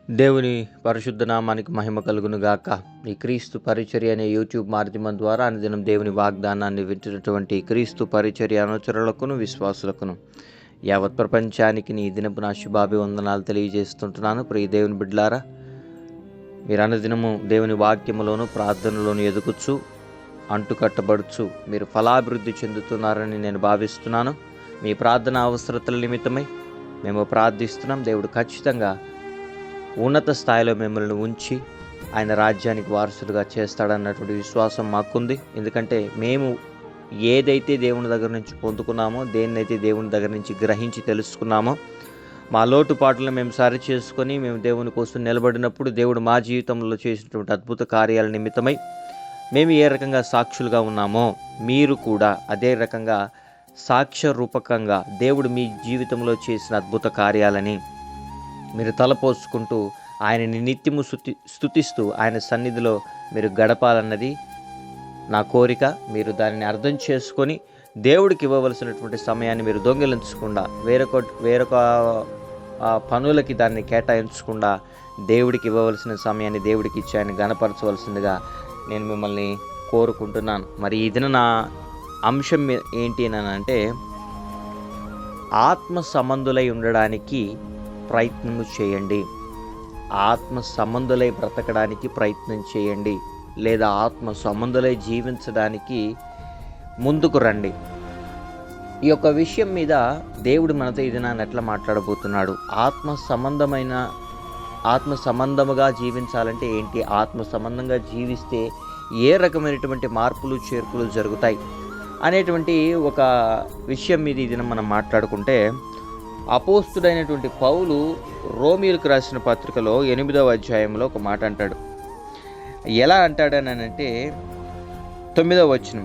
దేవుని పరిశుద్ధ నామానికి మహిమ కలుగును గాక. ఈ క్రీస్తు పరిచర్య అనే యూట్యూబ్ మాధ్యమం ద్వారా అనుదినం దేవుని వాగ్దానాన్ని వింటున్నటువంటి క్రీస్తు పరిచర్య అనుచరులకును విశ్వాసులకును యావత్ ప్రపంచానికి నీ దినపు నా శుభాభివందనాలు తెలియజేస్తుంటున్నాను. ప్రియ దేవుని బిడ్డలారా, మీరు అనుదినము దేవుని వాక్యములోను ప్రార్థనలోను ఎదుగుచు అంటుకట్టబడుచు మీరు ఫలాభివృద్ధి చెందుతున్నారని నేను భావిస్తున్నాను. మీ ప్రార్థన అవసరతల నిమిత్తమై మేము ప్రార్థిస్తున్నాం. దేవుడు ఖచ్చితంగా ఉన్నత స్థాయిలో మిమ్మల్ని ఉంచి ఆయన రాజ్యానికి వారసులుగా చేస్తాడన్నటువంటి విశ్వాసం మాకుంది. ఎందుకంటే మేము ఏదైతే దేవుని దగ్గర నుంచి పొందుకున్నామో, దేన్నైతే దేవుని దగ్గర నుంచి గ్రహించి తెలుసుకున్నామో, మా లోటుపాట్లను మేము సరి చేసుకొని మేము దేవుని కోసం నిలబడినప్పుడు దేవుడు మా జీవితంలో చేసినటువంటి అద్భుత కార్యాల నిమిత్తమై మేము ఏ రకంగా సాక్షులుగా ఉన్నామో మీరు కూడా అదే రకంగా సాక్ష్య రూపకంగా దేవుడు మీ జీవితంలో చేసిన అద్భుత కార్యాలని మీరు తలపోసుకుంటూ ఆయనని నిత్యము స్తుతిస్తూ ఆయన సన్నిధిలో మీరు గడపాలన్నది నా కోరిక. మీరు దానిని అర్థం చేసుకొని దేవుడికి ఇవ్వవలసినటువంటి సమయాన్ని మీరు దొంగిలించకుండా వేరొక పనులకి దాన్ని కేటాయించకుండా దేవుడికి ఇవ్వవలసిన సమయాన్ని దేవుడికి ఇచ్చి ఆయన గణపరచవలసిందిగా నేను మిమ్మల్ని కోరుకుంటున్నాను. మరి ఈ దిన నా అంశం ఏంటి అని అంటే, ఆత్మ సంబంధులై ఉండడానికి ప్రయత్నము చేయండి. ఆత్మ సంబంధులై బ్రతకడానికి ప్రయత్నం చేయండి, లేదా ఆత్మ సంబంధులై జీవించడానికి ముందుకు రండి. ఈ యొక్క విషయం మీద దేవుడు మనతో ఇది నన్ను ఎట్లా మాట్లాడబోతున్నాడు, ఆత్మ సంబంధముగా జీవించాలంటే ఏంటి, ఆత్మ సంబంధంగా జీవిస్తే ఏ రకమైనటువంటి మార్పులు చేర్పులు జరుగుతాయి అనేటువంటి ఒక విషయం మీద ఇది మనం మాట్లాడుకుంటే, అపోస్తుడైనటువంటి పౌలు రోమీయులకు రాసిన పత్రికలో 8వ అధ్యాయంలో ఒక మాట అంటాడు. ఎలా అంటాడనంటే 9వ వచనం,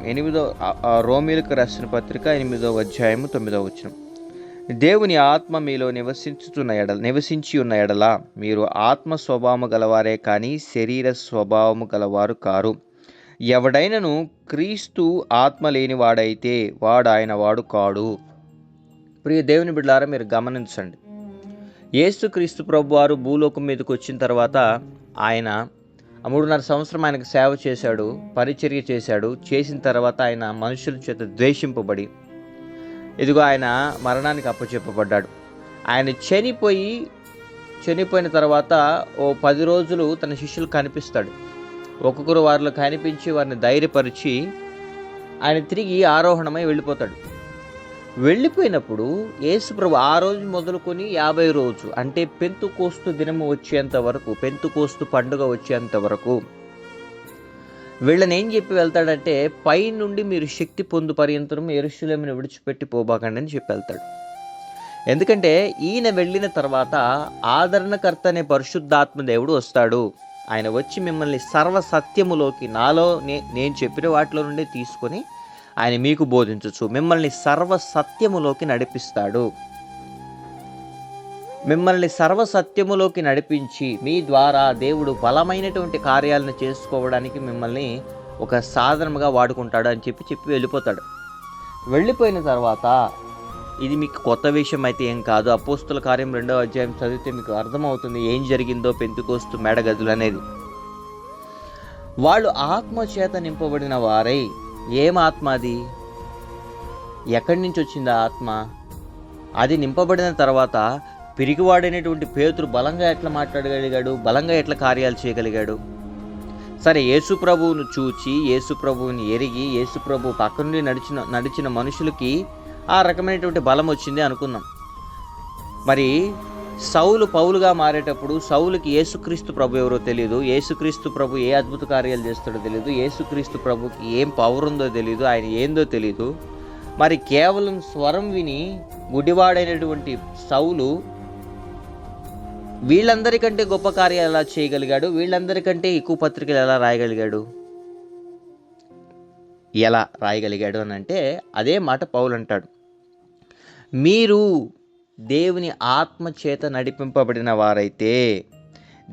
రోమీయులకు రాసిన పత్రిక 8వ అధ్యాయము 9వ వచనం, దేవుని ఆత్మ మీలో నివసించి ఉన్న ఎడల మీరు ఆత్మ స్వభావము గలవారే కానీ శరీర స్వభావము గలవారు కారు. ఎవడైనను క్రీస్తు ఆత్మ లేనివాడైతే వాడు ఆయన వాడు కాడు. ప్రియ దేవుని బిడ్డలారా, మీరు గమనించండి, యేసుక్రీస్తు ప్రభు వారు భూలోకం మీదకి వచ్చిన తర్వాత ఆయన 3.5 సంవత్సరం ఆయనకు సేవ చేశాడు, పరిచర్య చేశాడు. చేసిన తర్వాత ఆయన మనుషుల చేత ద్వేషింపబడి ఇదిగో ఆయన మరణానికి అప్పచెప్పబడ్డాడు. ఆయన చనిపోయిన తర్వాత ఓ 10 రోజులు తన శిష్యులు కనిపిస్తాడు. ఒక్కొక్కరు వారిలో కనిపించి వారిని ధైర్యపరిచి ఆయన తిరిగి ఆరోహణమై వెళ్ళిపోతాడు. వెళ్ళిపోయినప్పుడు యేసుప్రభు ఆ రోజు మొదలుకొని 50 రోజు అంటే పెంతుకోస్తు దినము వచ్చేంత వరకు, పెంతుకోస్తు పండుగ వచ్చేంత వరకు వీళ్ళని ఏం చెప్పి వెళ్తాడంటే, పై నుండి మీరు శక్తి పొందు పర్యంతరం యెరూషలేమును విడిచిపెట్టి పోబాకండి అని చెప్పి వెళ్తాడు. ఎందుకంటే ఈయన వెళ్ళిన తర్వాత ఆదరణకర్త అనే పరిశుద్ధాత్మ దేవుడు వస్తాడు. ఆయన వచ్చి మిమ్మల్ని సర్వసత్యములోకి, నాలో నేను చెప్పిన వాటిలో నుండి తీసుకొని ఆయన మీకు బోధించచ్చు, మిమ్మల్ని సర్వసత్యములోకి నడిపిస్తాడు. మిమ్మల్ని సర్వసత్యములోకి నడిపించి మీ ద్వారా దేవుడు బలమైనటువంటి కార్యాలను చేసుకోవడానికి మిమ్మల్ని ఒక సాధనముగా వాడుకుంటాడు అని చెప్పి వెళ్ళిపోతాడు. వెళ్ళిపోయిన తర్వాత ఇది మీకు కొత్త విషయం అయితే ఏం కాదు. అపోస్తుల కార్యం 2వ అధ్యాయం చదివితే మీకు అర్థమవుతుంది ఏం జరిగిందో పెంతుకోస్తు మేడగదులు అనేది. వాళ్ళు ఆత్మ చేత నింపబడిన వారై, ఏం ఆత్మ అది, ఎక్కడి నుంచి వచ్చింది ఆత్మ, అది నింపబడిన తర్వాత పిరిగివాడైనటువంటి పేతురు బలంగా ఎట్లా మాట్లాడగలిగాడు, బలంగా ఎట్లా కార్యాలు చేయగలిగాడు. సరే, యేసు ప్రభువును చూచి యేసు ప్రభువుని ఎరిగి యేసు ప్రభు పక్క నుండి నడిచిన మనుషులకి ఆ రకమైనటువంటి బలం వచ్చింది అనుకుందాం. మరి సౌలు పౌలుగా మారేటప్పుడు సౌలుకి యేసుక్రీస్తు ప్రభు ఎవరో తెలియదు, యేసుక్రీస్తు ప్రభు ఏ అద్భుత కార్యాలు చేస్తాడో తెలియదు, యేసుక్రీస్తు ప్రభుకి ఏం పవర్ ఉందో తెలియదు, ఆయన ఏందో తెలియదు. మరి కేవలం స్వరం విని గుడివాడైనటువంటి సౌలు వీళ్ళందరికంటే గొప్ప కార్యాలు ఎలా చేయగలిగాడు, వీళ్ళందరికంటే ఎక్కువ పత్రికలు ఎలా రాయగలిగాడు అని అంటే అదే మాట పౌలు అంటాడు, మీరు దేవుని ఆత్మ చేత నడిపింపబడిన వారైతే,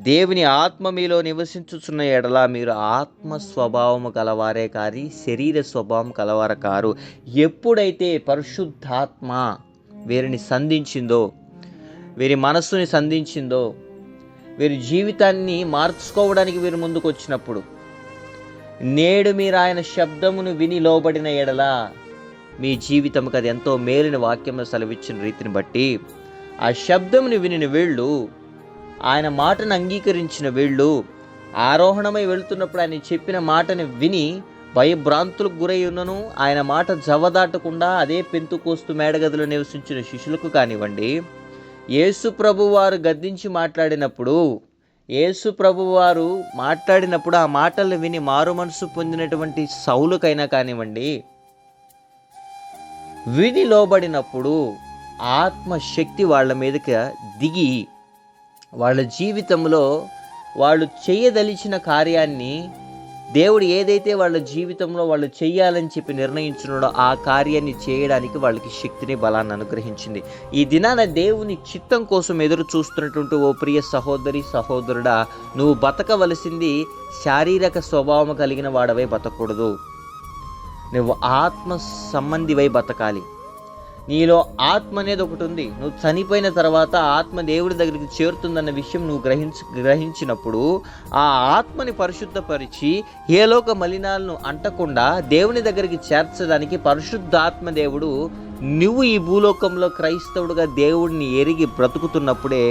దేవుని ఆత్మ మీలో నివసించుచున్న ఎడల మీరు ఆత్మ స్వభావము గలవారే కానీ శరీర స్వభావం కలవారు కారు. ఎప్పుడైతే పరిశుద్ధాత్మ వీరిని సంధించిందో, వీరి మనస్సుని సంధించిందో, వీరి జీవితాన్ని మార్చుకోవడానికి వీరు ముందుకు వచ్చినప్పుడు, నేడు మీరు ఆయన శబ్దమును విని లోబడిన ఎడల మీ జీవితంకి అది ఎంతో మేలిన వాక్యంలో సెలవిచ్చిన రీతిని బట్టి ఆ శబ్దముని వినిన వీళ్ళు, ఆయన మాటను అంగీకరించిన వీళ్ళు ఆరోహణమై వెళుతున్నప్పుడు ఆయన చెప్పిన మాటని విని భయభ్రాంతులకు గురై ఉన్నను ఆయన మాట జవదాటకుండా అదే పెంతుకోస్తు మేడగదిలో నివసించిన శిష్యులకు కానివ్వండి, యేసు ప్రభువారు గద్దించి మాట్లాడినప్పుడు ఆ మాటలు విని మారు మనసు పొందినటువంటి సౌలుకైనా కానివ్వండి, విని లోబడినప్పుడు ఆత్మశక్తి వాళ్ళ మీదకి దిగి వాళ్ళ జీవితంలో వాళ్ళు చేయదలిచిన కార్యాన్ని, దేవుడు ఏదైతే వాళ్ళ జీవితంలో వాళ్ళు చెయ్యాలని చెప్పి నిర్ణయించున్నాడో ఆ కార్యాన్ని చేయడానికి వాళ్ళకి శక్తిని, బలాన్ని అనుగ్రహించింది. ఈ దినాన దేవుని చిత్తం కోసం ఎదురు చూస్తున్నటువంటి ఓ ప్రియ సహోదరి సహోదరుడా, నువ్వు బతకవలసింది శారీరక స్వభావం కలిగిన వాడవై బతకూడదు. నువ్వు ఆత్మ సంబంధివై బతకాలి. నీలో ఆత్మ అనేది ఒకటి ఉంది. నువ్వు చనిపోయిన తర్వాత ఆత్మ దేవుడి దగ్గరికి చేరుతుందన్న విషయం నువ్వు గ్రహించినప్పుడు ఆ ఆత్మని పరిశుద్ధపరిచి ఏలోక మలినాలను అంటకుండా దేవుని దగ్గరికి చేర్చడానికి పరిశుద్ధాత్మ దేవుడు, నువ్వు ఈ భూలోకంలో క్రైస్తవుడుగా దేవుడిని ఎరిగి బ్రతుకుతున్నప్పుడే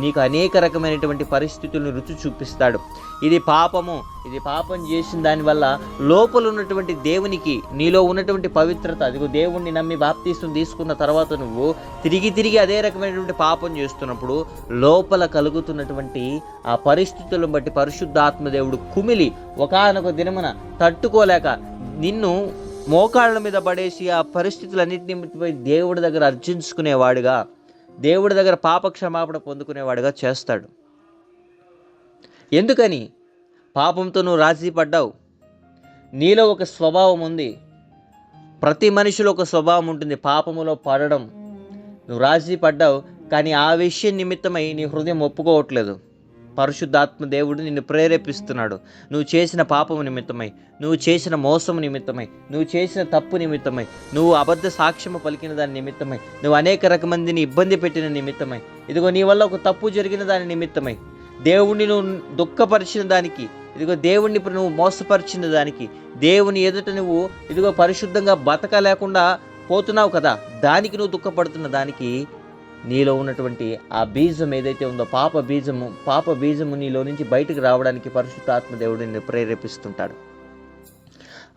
నీకు అనేక రకమైనటువంటి పరిస్థితులను రుచి చూపిస్తాడు. ఇది పాపం చేసిన దానివల్ల లోపల ఉన్నటువంటి దేవునికి నీలో ఉన్నటువంటి పవిత్రత, అదిగో దేవుణ్ణి నమ్మి బాప్తీసం తీసుకున్న తర్వాత నువ్వు తిరిగి అదే రకమైనటువంటి పాపం చేస్తున్నప్పుడు లోపల కలుగుతున్నటువంటి ఆ పరిస్థితులను బట్టి పరిశుద్ధాత్మ దేవుడు కుమిలి ఒకానొక దినమున తట్టుకోలేక నిన్ను మోకాళ్ళ మీద పడేసి ఆ పరిస్థితులన్నింటినీ పోయి దేవుడి దగ్గర అర్జించుకునేవాడుగా, దేవుడి దగ్గర పాప క్షమాపణ పొందుకునేవాడుగా చేస్తాడు. ఎందుకని? పాపంతో నువ్వు రాజీ పడ్డావు. నీలో ఒక స్వభావం ఉంది. ప్రతి మనిషిలో ఒక స్వభావం ఉంటుంది, పాపములో పడడం. నువ్వు రాజీ పడ్డావు, కానీ ఆ విషయం నిమిత్తమై నీ హృదయం ఒప్పుకోవట్లేదు. పరిశుద్ధాత్మ దేవుడు నిన్ను ప్రేరేపిస్తున్నాడు. నువ్వు చేసిన పాపము నిమిత్తమై, నువ్వు చేసిన మోసము నిమిత్తమై, నువ్వు చేసిన తప్పు నిమిత్తమై, నువ్వు అబద్ధ సాక్ష్యము పలికిన దాని నిమిత్తమై, నువ్వు అనేక రకమందిని ఇబ్బంది పెట్టిన నిమిత్తమై, ఇదిగో నీ వల్ల ఒక తప్పు జరిగిన దాని నిమిత్తమై, దేవుణ్ణి నువ్వు దుఃఖపరిచిన దానికి, ఇదిగో దేవుణ్ణి నువ్వు మోసపరిచిన దానికి, దేవుని ఎదుట నువ్వు ఇదిగో పరిశుద్ధంగా బతకలేకుండా పోతున్నావు కదా, దానికి నువ్వు దుఃఖపడుతున్న దానికి నీలో ఉన్నటువంటి ఆ బీజం ఏదైతే ఉందో పాప బీజము నీలో నుంచి బయటకు రావడానికి పరిశుద్ధాత్మ దేవుడు నిన్ను ప్రేరేపిస్తుంటాడు.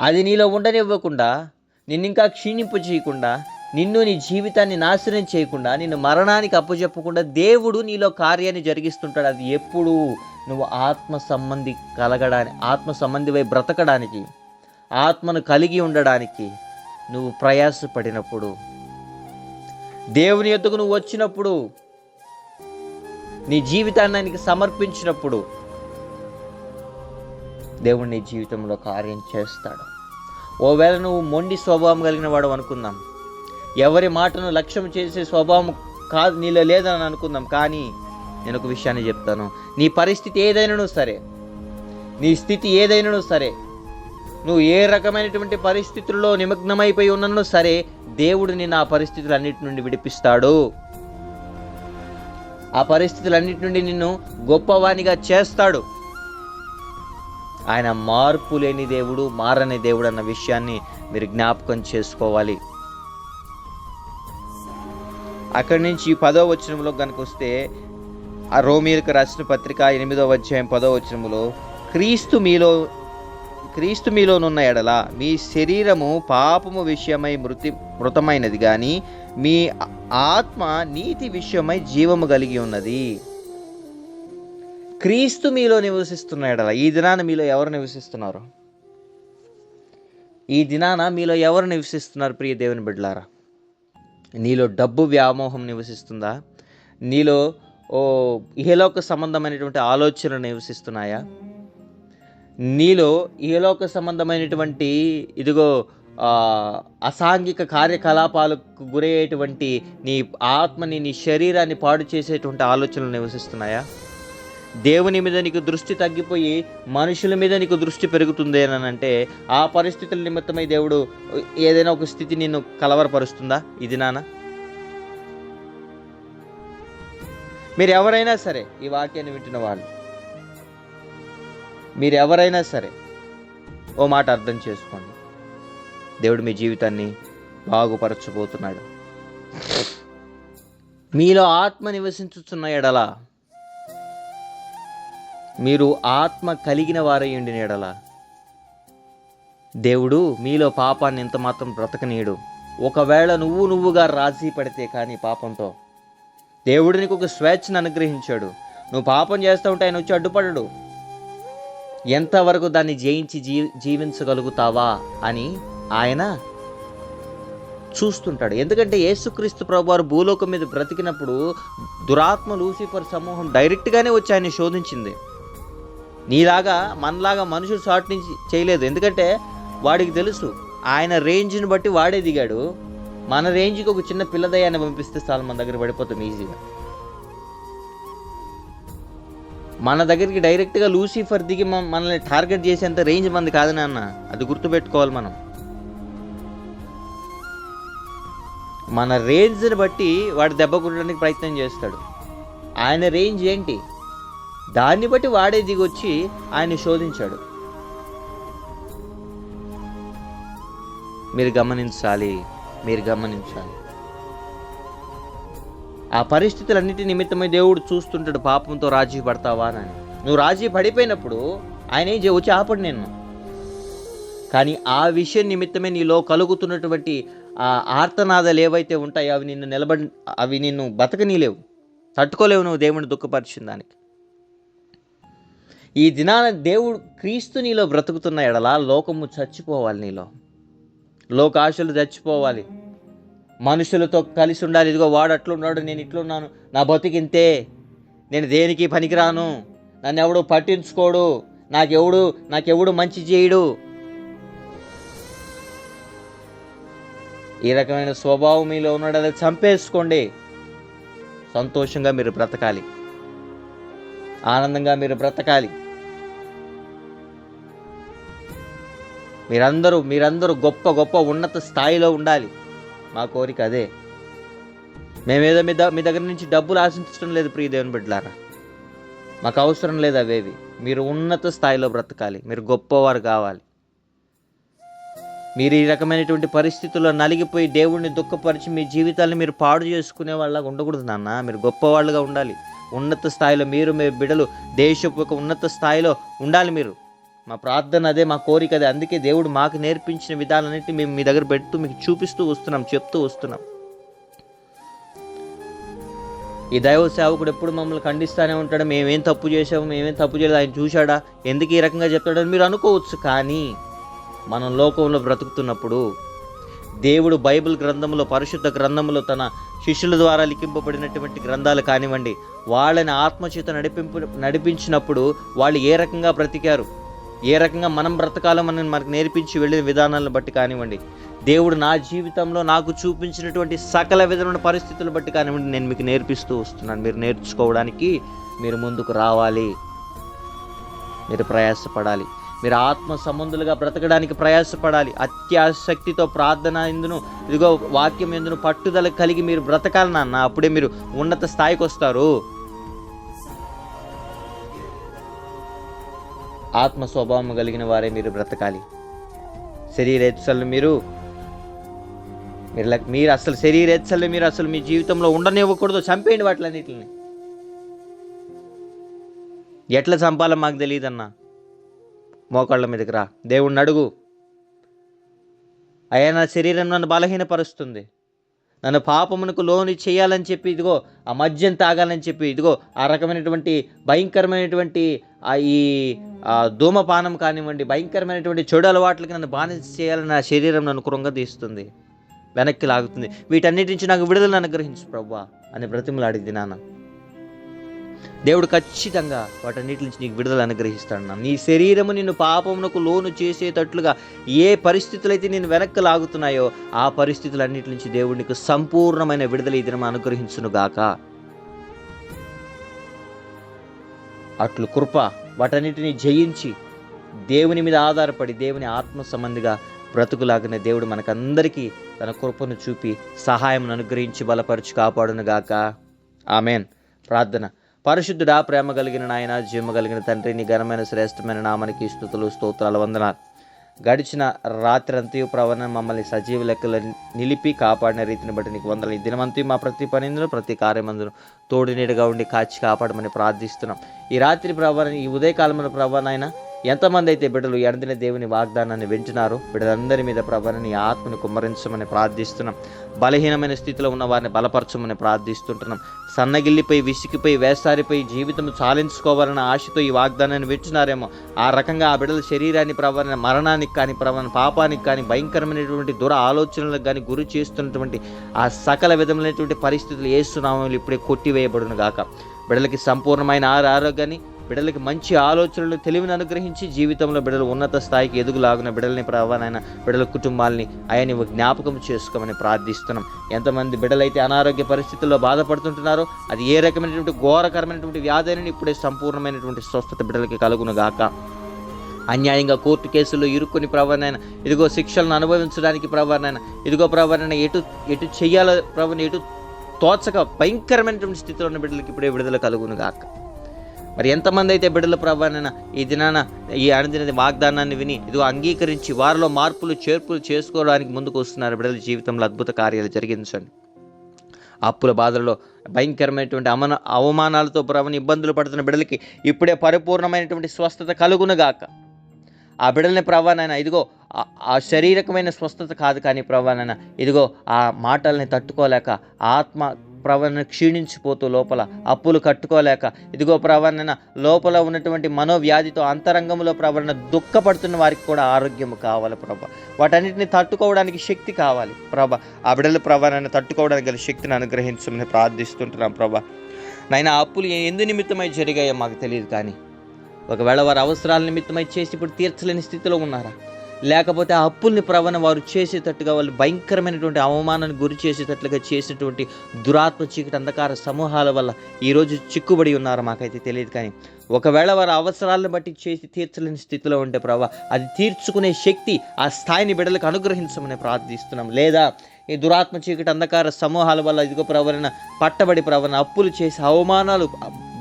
అది నీలో ఉండనివ్వకుండా, నిన్నింకా క్షీణింపు చేయకుండా, నిన్ను నీ జీవితాన్ని నాశనం చేయకుండా, నిన్ను మరణానికి అప్పచెప్పకుండా దేవుడు నీలో కార్యాన్ని జరిగిస్తుంటాడు. అది ఎప్పుడు నువ్వు ఆత్మ సంబంధివై బ్రతకడానికి, ఆత్మను కలిగి ఉండడానికి నువ్వు ప్రయాసపడినప్పుడు, దేవుని యొద్దకు నువ్వు వచ్చినప్పుడు, నీ జీవితాన్ని ఆయనకి సమర్పించినప్పుడు దేవుడు నీ జీవితంలో కార్యం చేస్తాడు. ఓవేళ నువ్వు మొండి స్వభావం కలిగిన వాడు అనుకుందాం, ఎవరి మాటను లక్ష్యం చేసే స్వభావం కాదు నీలో లేదని అనుకుందాం. కానీ నేను ఒక విషయాన్ని చెప్తాను, నీ పరిస్థితి ఏదైనాను సరే, నీ స్థితి ఏదైనాను సరే, నువ్వు ఏ రకమైనటువంటి పరిస్థితుల్లో నిమగ్నమైపోయి ఉన్నను సరే, దేవుడు నిన్ను ఆ పరిస్థితులన్నిటి నుండి విడిపిస్తాడు. ఆ పరిస్థితులన్నిటి నుండి నిన్ను గొప్పవానిగా చేస్తాడు. ఆయన మార్పు లేని దేవుడు, మారని దేవుడు అన్న విషయాన్ని మీరు జ్ఞాపకం చేసుకోవాలి. అక్కడి నుంచి 10వ వచనంలో కనుక వస్తే, ఆ రోమీయులకు రాసిన పత్రిక 8వ అధ్యాయం 10వ వచనంలో, క్రీస్తు మీలోనున్న ఎడల మీ శరీరము పాపము విషయమై మృతమైనది కానీ మీ ఆత్మ నీతి విషయమై జీవము కలిగి ఉన్నది. క్రీస్తు మీలో నివసిస్తున్న ఎడల, ఈ దినాన మీలో ఎవరు నివసిస్తున్నారు? ఈ దినాన మీలో ఎవరు నివసిస్తున్నారు ప్రియ దేవుని బిడ్డలారా? నీలో డబ్బు వ్యామోహం నివసిస్తుందా? నీలో ఇహలోక సంబంధమైనటువంటి ఆలోచనలు నివసిస్తున్నాయా? నీలో ఇహలోక సంబంధమైనటువంటి ఇదిగో అసాంఘిక కార్యకలాపాలకు గురయ్యేటువంటి నీ ఆత్మని, నీ శరీరాన్ని పాడు చేసేటువంటి ఆలోచనలు నివసిస్తున్నాయా? దేవుని మీద నీకు దృష్టి తగ్గిపోయి మనుషుల మీద నీకు దృష్టి పెరుగుతుంది అని అంటే, ఆ పరిస్థితుల నిమిత్తమై దేవుడు ఏదైనా ఒక స్థితి నిన్ను కలవరపరుస్తుందా? ఇది నాన్న మీరు ఎవరైనా సరే, ఈ వాక్యాన్ని వింటున్న వాళ్ళు, మీరు ఎవరైనా సరే ఓ మాట అర్థం చేసుకోండి. దేవుడు మీ జీవితాన్ని బాగుపరచబోతున్నాడు. మీలో ఆత్మ నివసించుచున్న ఎడల, మీరు ఆత్మ కలిగిన వారై ఉండిన ఎడల, దేవుడు మీలో పాపాన్ని ఎంత మాత్రం బ్రతకనీయడు. ఒకవేళ నువ్వుగా రాజీ పడితే కానీ పాపంతో, దేవుడు నీకు ఒక స్వేచ్ఛను అనుగ్రహించాడు. నువ్వు పాపం చేస్తూ ఉంటే ఆయన వచ్చి అడ్డుపడడు. ఎంతవరకు దాన్ని జయించి జీవించగలుగుతావా అని ఆయన చూస్తుంటాడు. ఎందుకంటే యేసుక్రీస్తు ప్రభువారు భూలోకం మీద బ్రతికినప్పుడు దురాత్మ లూసిఫర్ సమూహం డైరెక్ట్గానే వచ్చి ఆయన శోధించింది. నీలాగా మనలాగా మనుషులు షార్ట్ నుంచి చేయలేదు. ఎందుకంటే వాడికి తెలుసు ఆయన రేంజ్ని బట్టి వాడే దిగాడు. మన రేంజ్కి ఒక చిన్న పిల్లదయ్యాన్ని పంపిస్తే చాలా మన దగ్గర పడిపోతాం ఈజీగా. మన దగ్గరికి డైరెక్ట్గా లూసిఫర్ దిగి మనల్ని టార్గెట్ చేసేంత రేంజ్ మంది కాదు నాన్న, అది గుర్తుపెట్టుకోవాలి మనం. మన రేంజ్ని బట్టి వాడు దెబ్బ కొట్టడానికి ప్రయత్నం చేస్తాడు. ఆయన రేంజ్ ఏంటి, దాన్ని బట్టి వాడే దిగొచ్చి ఆయన శోధించాడు. మీరు గమనించాలి. ఆ పరిస్థితులన్నిటి నిమిత్తమై దేవుడు చూస్తుంటాడు, పాపంతో రాజీ పడతావా అని. నువ్వు రాజీ పడిపోయినప్పుడు ఆయన ఏం వచ్చి ఆపడు నిన్ను. కానీ ఆ విషయం నిమిత్తమే నీలో కలుగుతున్నటువంటి ఆ ఆర్తనాదాలు ఏవైతే ఉంటాయో అవి నిన్ను బతకనీలేవు, తట్టుకోలేవు నువ్వు దేవుని దుఃఖపరిచిన దానికి. ఈ దినాన దేవుడు క్రీస్తు నీలో బ్రతుకుతున్న ఎడల లోకము చచ్చిపోవాలి, నీలో లోకాశలు చచ్చిపోవాలి, మనుషులతో కలిసి ఉండాలి. ఇదిగో వాడు అట్లున్నాడు, నేను ఇట్లున్నాను, నా బతికింతే, నేను దేనికి పనికిరాను, నన్ను ఎవడు పట్టించుకోడు, నాకెవడు మంచి చేయడు. ఈ రకమైన స్వభావం మీలో ఉన్నాడు, అది చంపేసుకోండి. సంతోషంగా మీరు బ్రతకాలి, ఆనందంగా మీరు బ్రతకాలి. మీరందరూ గొప్ప ఉన్నత స్థాయిలో ఉండాలి. మా కోరిక అదే. మేమేదో మీ దగ్గర నుంచి డబ్బులు ఆశించడం లేదు ప్రియ దేవుని బిడ్డలారా, మాకు అవసరం లేదు అవేవి. మీరు ఉన్నత స్థాయిలో బ్రతకాలి, మీరు గొప్పవారు కావాలి. మీరు ఈ రకమైనటువంటి పరిస్థితుల్లో నలిగిపోయి దేవుణ్ణి దుఃఖపరిచి మీ జీవితాన్ని మీరు పాడు చేసుకునే వాళ్ళగా ఉండకూడదు నాన్న. మీరు గొప్పవాళ్ళుగా ఉండాలి. ఉన్నత స్థాయిలో మీ బిడ్డలు దేశపు ఒక ఉన్నత స్థాయిలో ఉండాలి. మీరు, మా ప్రార్థన అదే, మా కోరిక అదే. అందుకే దేవుడు మాకు నేర్పించిన విధానాలన్నింటినీ మేము మీ దగ్గర పెడుతూ మీకు చూపిస్తూ వస్తున్నాం, చెప్తూ వస్తున్నాం. ఈ దైవ సేవకుడు ఎప్పుడు మమ్మల్ని ఖండిస్తూనే ఉంటాడు. మేమేం తప్పు చేసాము, మేమేం తప్పు చేయలేదు, ఆయన చూశాడా, ఎందుకు ఈ రకంగా చెప్తాడని మీరు అనుకోవచ్చు. కానీ మనం లోకంలో బ్రతుకుతున్నప్పుడు దేవుడు బైబిల్ గ్రంథంలో, పరిశుద్ధ గ్రంథంలో తన శిష్యుల ద్వారా లిఖింపబడినటువంటి గ్రంథాలు కానివ్వండి, వాళ్ళని ఆత్మచేత నడిపించినప్పుడు వాళ్ళు ఏ రకంగా బ్రతికారు, ఏ రకంగా మనం బ్రతకాలో మనకు నేర్పించి వెళ్ళిన విధానాలను బట్టి కానివ్వండి, దేవుడు నా జీవితంలో నాకు చూపించినటువంటి సకల విధమైన పరిస్థితులను బట్టి కానివ్వండి, నేను మీకు నేర్పిస్తూ వస్తున్నాను. మీరు నేర్చుకోవడానికి మీరు ముందుకు రావాలి, మీరు ప్రయాసపడాలి. మీరు ఆత్మ సంబంధులుగా బ్రతకడానికి ప్రయాసపడాలి. అత్యాసక్తితో ప్రార్థన ఎందును, ఇదిగో వాక్యం ఎందును పట్టుదల కలిగి మీరు బ్రతకాలి నాన్న. అప్పుడే మీరు ఉన్నత స్థాయికి వస్తారు. ఆత్మ స్వభావం కలిగిన వారే మీరు బ్రతకాలి. శరీరేచ్ఛలు మీరు అసలు శరీరేచ్ఛలు మీరు అసలు మీ జీవితంలో ఉండనివ్వకూడదు. చంపేయండి వాటిలన్నిటిని. ఎట్లా చంపాలో మాకు తెలియదన్నా. మోకాళ్ళ మీదకి రా, దేవుణ్ణి అడుగు. అయ్యా, నా శరీరం నన్ను బలహీనపరుస్తుంది, నన్ను పాపమునకు లోని చేయాలని చెప్పి, ఇదిగో ఆ మద్యం తాగాలని చెప్పి, ఇదిగో ఆ రకమైనటువంటి భయంకరమైనటువంటి ఈ ధూమపానం కానివ్వండి, భయంకరమైనటువంటి చెడు అలవాట్లకి నన్ను బానిస చేయాలని నా శరీరం నన్ను కృంగదీస్తుంది, వెనక్కి లాగుతుంది. వీటన్నిటి నుంచి నాకు విడుదలను అనుగ్రహించు ప్రభువా అని బ్రతిమలాడింది నాన్న. దేవుడు ఖచ్చితంగా వాటన్నిటి నుంచి నీకు విడుదల అనుగ్రహిస్తాడు. నీ శరీరము నిన్ను పాపమునకు లోను చేసేటట్లుగా ఏ పరిస్థితులు అయితే నేను వెనక్కి లాగుతున్నాయో ఆ పరిస్థితులన్నిటి నుంచి దేవుడు నీకు సంపూర్ణమైన విడుదల ఈ దినం అనుగ్రహించునుగాక. అట్లు కృప వాటన్నిటిని జయించి దేవుని మీద ఆధారపడి దేవుని ఆత్మ సంబంధిగా బ్రతుకులాగానే దేవుడు మనకందరికీ తన కృపను చూపి సహాయం అనుగ్రహించి బలపరిచి కాపాడునుగాక. ఆమెన్. ప్రార్థన. పరిశుద్ధుడా, ప్రేమ కలిగిన నాయన, జీవము కలిగిన తండ్రి, నీ ఘనమైన శ్రేష్టమైన నామానికి స్తుతులు, స్తోత్రాలు, వందనాలు. గడిచిన రాత్రి అంతయు ప్రవణ మమ్మల్ని సజీవ లెక్కలు నిలిపి కాపాడిన రీతిని బట్టి నీకు వందలు. ఈ దినమంతయు మా ప్రతి పనిందును ప్రతి కార్యమందును తోడు నీడగా ఉండి కాచి కాపాడమని ప్రార్థిస్తున్నాం. ఈ రాత్రి ప్రవణ, ఈ ఉదయకాలంలో ప్రవణైనా ఎంతమంది అయితే బిడ్డలు ఎండిన దేవుని వాగ్దానాన్ని వింటున్నారో బిడ్డలందరి మీద ప్రభాని ఆత్మని కుమ్మరించమని ప్రార్థిస్తున్నాం. బలహీనమైన స్థితిలో ఉన్న వారిని బలపరచమని ప్రార్థిస్తుంటున్నాం. సన్నగిల్లిపై, విసిగిపై, వేసారిపై జీవితం చాలించుకోవాలన్న ఆశతో ఈ వాగ్దానాన్ని వింటున్నారేమో. ఆ రకంగా ఆ బిడ్డల శరీరాన్ని ప్రభాని మరణానికి కానీ, ప్రభాని పాపానికి కానీ, భయంకరమైనటువంటి దుర ఆలోచనలకు కానీ గురి చేస్తున్నటువంటి ఆ సకల విధమైనటువంటి పరిస్థితులు యేసు నామములో ఇప్పుడే కొట్టివేయబడును గాక. బిడ్డలకి సంపూర్ణమైన ఆరోగ్యాన్ని, బిడ్డలకి మంచి ఆలోచనలు, తెలివిని అనుగ్రహించి జీవితంలో బిడ్డలు ఉన్నత స్థాయికి ఎదుగులాగున బిడ్డల్ని ప్రభావైనా బిడ్డల కుటుంబాలని ఆయన జ్ఞాపకం చేసుకోమని ప్రార్థిస్తున్నాం. ఎంతమంది బిడ్డలైతే అనారోగ్య పరిస్థితుల్లో బాధపడుతుంటున్నారో, అది ఏ రకమైనటువంటి ఘోరకరమైనటువంటి వ్యాధిని ఇప్పుడే సంపూర్ణమైనటువంటి స్వస్థత బిడ్డలకి కలుగును గాక. అన్యాయంగా కోర్టు కేసుల్లో ఇరుక్కుని ప్రభావైనా ఇదిగో శిక్షలను అనుభవించడానికి ప్రభావైనా ఇదిగో ప్రభావైనా ఎటు చెయ్యాలో ప్రభావం ఎటు తోచక భయంకరమైనటువంటి స్థితిలో ఉన్న బిడ్డలకి ఇప్పుడే విడుదల కలుగును గాక. మరి ఎంతమంది అయితే బిడ్డల ప్రభావైనా ఈ దినాన ఈ అనుదిన వాగ్దానాన్ని విని ఇదిగో అంగీకరించి వారిలో మార్పులు చేర్పులు చేసుకోవడానికి ముందుకు వస్తున్నారు. బిడ్డల జీవితంలో అద్భుత కార్యాలు జరిగించండి. అప్పుల బాధల్లో భయంకరమైనటువంటి అవమానాలతో ప్రభావం ఇబ్బందులు పడుతున్న బిడ్డలకి ఇప్పుడే పరిపూర్ణమైనటువంటి స్వస్థత కలుగునుగాక. ఆ బిడ్డలని ప్రభావైనా ఇదిగో ఆ శారీరకమైన స్వస్థత కాదు కానీ ప్రభావైనా ఇదిగో ఆ మాటల్ని తట్టుకోలేక ఆత్మ ప్రవణ క్షీణించిపోతూ లోపల అప్పులు కట్టుకోలేక ఇదిగో ప్రవణ లోపల ఉన్నటువంటి మనోవ్యాధితో అంతరంగంలో ప్రవణ దుఃఖపడుతున్న వారికి కూడా ఆరోగ్యం కావాలి ప్రభా. వాటన్నిటిని తట్టుకోవడానికి శక్తి కావాలి ప్రభా. ఆ బిడ్డల ప్రవణను తట్టుకోవడానికి గల శక్తిని అనుగ్రహించమని ప్రార్థిస్తుంటున్నాం ప్రభా. నాయన అప్పులు ఎందు నిమిత్తమై జరిగాయో మాకు తెలియదు, కానీ ఒకవేళ వారి అవసరాల నిమిత్తమై చేసి ఇప్పుడు తీర్చలేని స్థితిలో ఉన్నారా, లేకపోతే ఆ అప్పుల్ని ప్రవణ వారు చేసేటట్టుగా వాళ్ళు భయంకరమైనటువంటి అవమానాన్ని గురి చేసేటట్లుగా చేసినటువంటి దురాత్మ చీకటి అంధకార సమూహాల వల్ల ఈరోజు చిక్కుబడి ఉన్నారు మాకైతే తెలియదు, కానీ ఒకవేళ వారి అవసరాలను బట్టి చేసి తీర్చలేని స్థితిలో ఉంటే ప్రభా అది తీర్చుకునే శక్తి ఆ స్థాయిని బిడ్డలకు అనుగ్రహించమని ప్రార్థిస్తున్నాం. లేదా ఈ దురాత్మ చీకటి అంధకార సమూహాల వల్ల ఇదిగో ప్రవణ పట్టబడి ప్రవణ అప్పులు చేసి అవమానాలు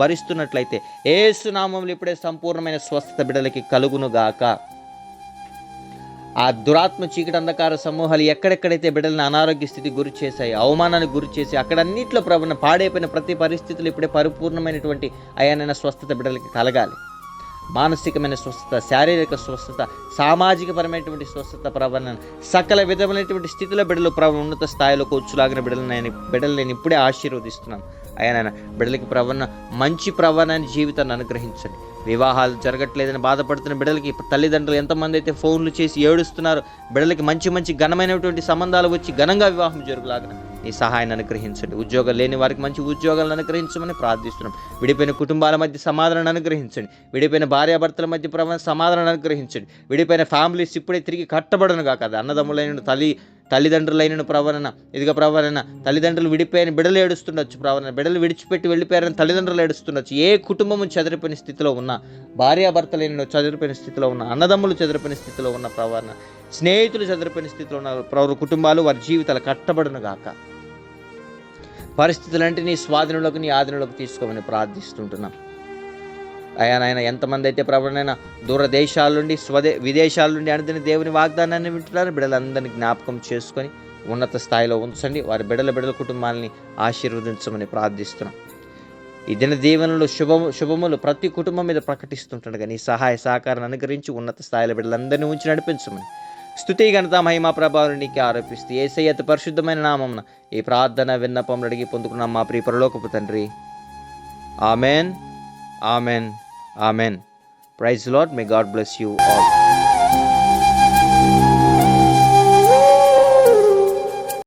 భరిస్తున్నట్లయితే యేసు నామములో ఇప్పుడే సంపూర్ణమైన స్వస్థత బిడ్డలకి కలుగునుగాక. ఆ దురాత్మ చీకటి అంధకార సమూహాలు ఎక్కడెక్కడైతే బిడ్డలను అనారోగ్య స్థితి గురి చేశాయి, అవమానానికి గురి చేసి అక్కడన్నింటిలో ప్రభావం పాడైపోయిన ప్రతి పరిస్థితులు ఇప్పుడే పరిపూర్ణమైనటువంటి అయానైన స్వస్థత బిడ్డలకి కలగాలి. మానసికమైన స్వస్థత, శారీరక స్వస్థత, సామాజిక పరమైనటువంటి స్వస్థత ప్రవణ సకల విధమైనటువంటి స్థితిలో బిడ్డలు ఉన్నత స్థాయిలోకి వచ్చులాగిన బిడ్డలు నేను ఇప్పుడే ఆశీర్వదిస్తున్నాను. ఆయన బిడ్డలకి ప్రవణ మంచి ప్రవణాన్ని జీవితాన్ని అనుగ్రహించండి. వివాహాలు జరగట్లేదని బాధపడుతున్న బిడ్డలకి తల్లిదండ్రులు ఎంతమంది అయితే ఫోన్లు చేసి ఏడుస్తున్నారు, బిడ్డలకి మంచి మంచి ఘనమైనటువంటి సంబంధాలు వచ్చి ఘనంగా వివాహం జరుగులాగా ఈ సహాయాన్ని అనుగ్రహించండి. ఉద్యోగాలు లేని వారికి మంచి ఉద్యోగాలను అనుగ్రహించమని ప్రార్థిస్తున్నాం. విడిపోయిన కుటుంబాల మధ్య సమాధానాన్ని అనుగ్రహించండి. విడిపోయిన భార్యాభర్తల మధ్య సమాధానాన్ని అనుగ్రహించండి. విడిపోయిన ఫ్యామిలీస్ ఇప్పుడే తిరిగి కట్టబడను కాక. అన్నదమ్ములైన తల్లిదండ్రులైన ప్రవరణ ఇదిగా ప్రవరణ తల్లిదండ్రులు విడిపోయిన బిడ్డలు ఏడుస్తుండొచ్చు, ప్రవరణ బిడ్డలు విడిచిపెట్టి వెళ్ళిపోయారని తల్లిదండ్రులు ఏడుస్తుండొచ్చు. ఏ కుటుంబము చెదిరిపోయిన స్థితిలో ఉన్నా, భార్యాభర్తలైన చెదిరిపోయిన స్థితిలో ఉన్న, అన్నదమ్ములు చెదిరిపోయిన స్థితిలో ఉన్న ప్రవరణ, స్నేహితులు చెదిరిపోయిన స్థితిలో ఉన్న కుటుంబాలు వారి జీవితాలు కట్టబడును గాక. పరిస్థితులంటే నీ స్వాధీనంలోకి, నీ ఆధీనంలోకి తీసుకోమని ప్రార్థిస్తుంటున్నాం. అయ్యా నాయన ఎంతమంది అయితే ప్రభునైనా దూర దేశాల నుండి విదేశాల నుండి అనుదిన దేవుని వాగ్దానాన్ని వింటున్నారు, బిడ్డలందరినీ జ్ఞాపకం చేసుకొని ఉన్నత స్థాయిలో ఉంచండి. వారి బిడ్డల కుటుంబాలని ఆశీర్వదించమని ప్రార్థిస్తున్నాం. ఈ దిన దీవెనలు శుభములు ప్రతి కుటుంబం మీద ప్రకటిస్తుంటుండగా నీ సహాయ సహకారాన్ని అనుగ్రహించి ఉన్నత స్థాయిలో బిడ్డలందరినీ ఉంచి నడిపించమని స్తుతి ఘనత మహిమా ప్రభావం నీకే ఆరోపిస్తూ యేసయ్య అతి పరిశుద్ధమైన నామమున ఈ ప్రార్థన విన్నపం అడిగి పొందుకున్నాం మా ప్రియ పరలోకపు తండ్రి. Amen, amen, amen. Praise Lord. May God bless you all.